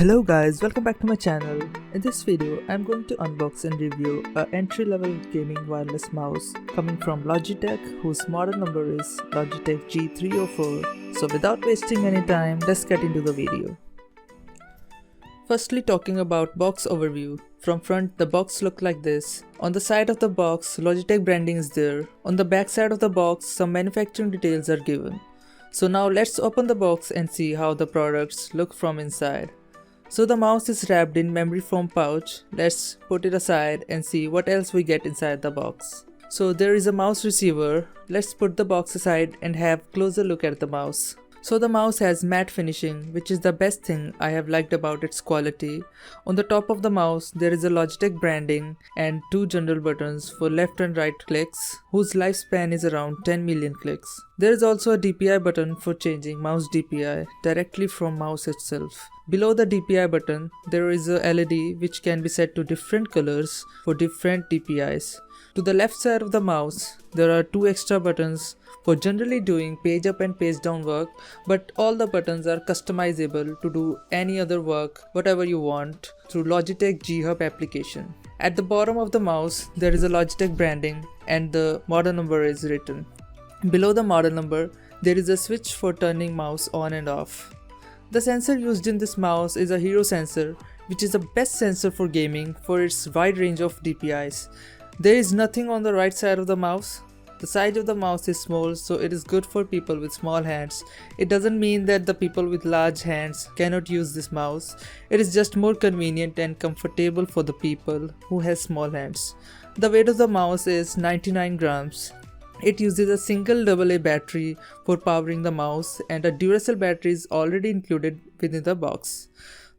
Hello guys, welcome back to my channel. In this video, I'm going to unbox and review a entry-level gaming wireless mouse coming from Logitech, whose model number is Logitech G304. So without wasting any time, let's get into the video. Firstly, talking about box overview. From front, the box looks like this. On the side of the box, Logitech branding is there. On the back side of the box, some manufacturing details are given. So now let's open the box and see how the products look from inside. So the mouse is wrapped in memory foam pouch. Let's put it aside and see what else we get inside the box. So there is a mouse receiver. Let's put the box aside and have a closer look at the mouse. So the mouse has matte finishing, which is the best thing I have liked about its quality. On the top of the mouse, there is a Logitech branding and two general buttons for left and right clicks, whose lifespan is around 10 million clicks. There is also a DPI button for changing mouse DPI directly from mouse itself. Below the DPI button, there is a LED which can be set to different colors for different DPIs. To the left side of the mouse, there are two extra buttons for generally doing page up and page down work, but all the buttons are customizable to do any other work, whatever you want, through Logitech G Hub application. At the bottom of the mouse, there is a Logitech branding and the model number is written. Below the model number, there is a switch for turning mouse on and off. The sensor used in this mouse is a Hero sensor, which is the best sensor for gaming for its wide range of DPIs. There is nothing on the right side of the mouse. The size of the mouse is small, so it is good for people with small hands. It doesn't mean that the people with large hands cannot use this mouse. It is just more convenient and comfortable for the people who has small hands. The weight of the mouse is 99 grams. It uses a single AA battery for powering the mouse, and a Duracell battery is already included within the box.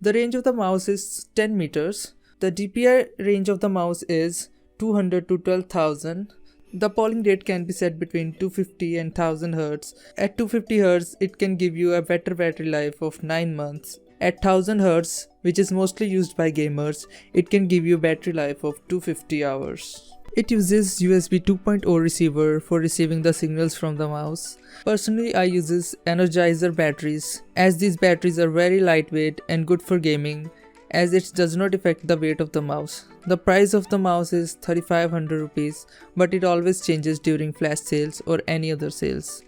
The range of the mouse is 10 meters. The DPI range of the mouse is 200 to 12,000. The polling rate can be set between 250 and 1000 Hz. At 250 Hz, it can give you a better battery life of 9 months. At 1000 Hz, which is mostly used by gamers, it can give you a battery life of 250 hours. It uses USB 2.0 receiver for receiving the signals from the mouse. Personally, I use Energizer batteries, as these batteries are very lightweight and good for gaming, as it does not affect the weight of the mouse. The price of the mouse is 3500 rupees, but it always changes during flash sales or any other sales.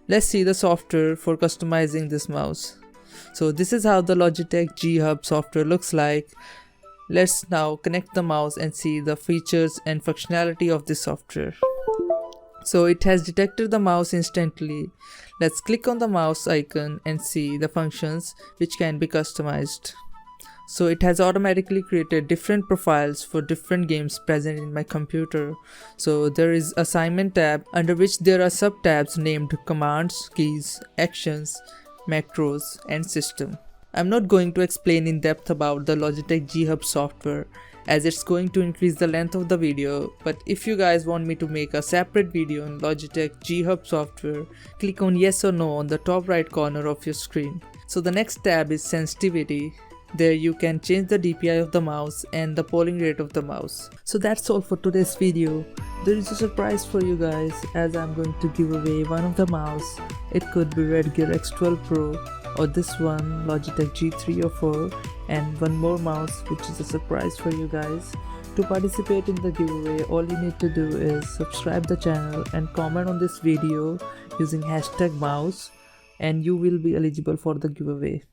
Let's see the software for customizing this mouse. So this is how the Logitech G Hub software looks like. Let's now connect the mouse and see the features and functionality of this software. So it has detected the mouse instantly. Let's click on the mouse icon and see the functions which can be customized. So it has automatically created different profiles for different games present in my computer. So there is assignment tab, under which there are sub tabs named commands, keys, actions, macros and system. I'm not going to explain in depth about the Logitech G Hub software, as it's going to increase the length of the video, but if you guys want me to make a separate video on Logitech G Hub software, click on yes or no on the top right corner of your screen. So the next tab is sensitivity. There you can change the DPI of the mouse and the polling rate of the mouse. So that's all for today's video. There is a surprise for you guys, as I'm going to give away one of the mouse. It could be Redgear X12 Pro or this one Logitech G304, and one more mouse which is a surprise for you guys. To participate in the giveaway, all you need to do is subscribe the channel and comment on this video using #mouse, and you will be eligible for the giveaway.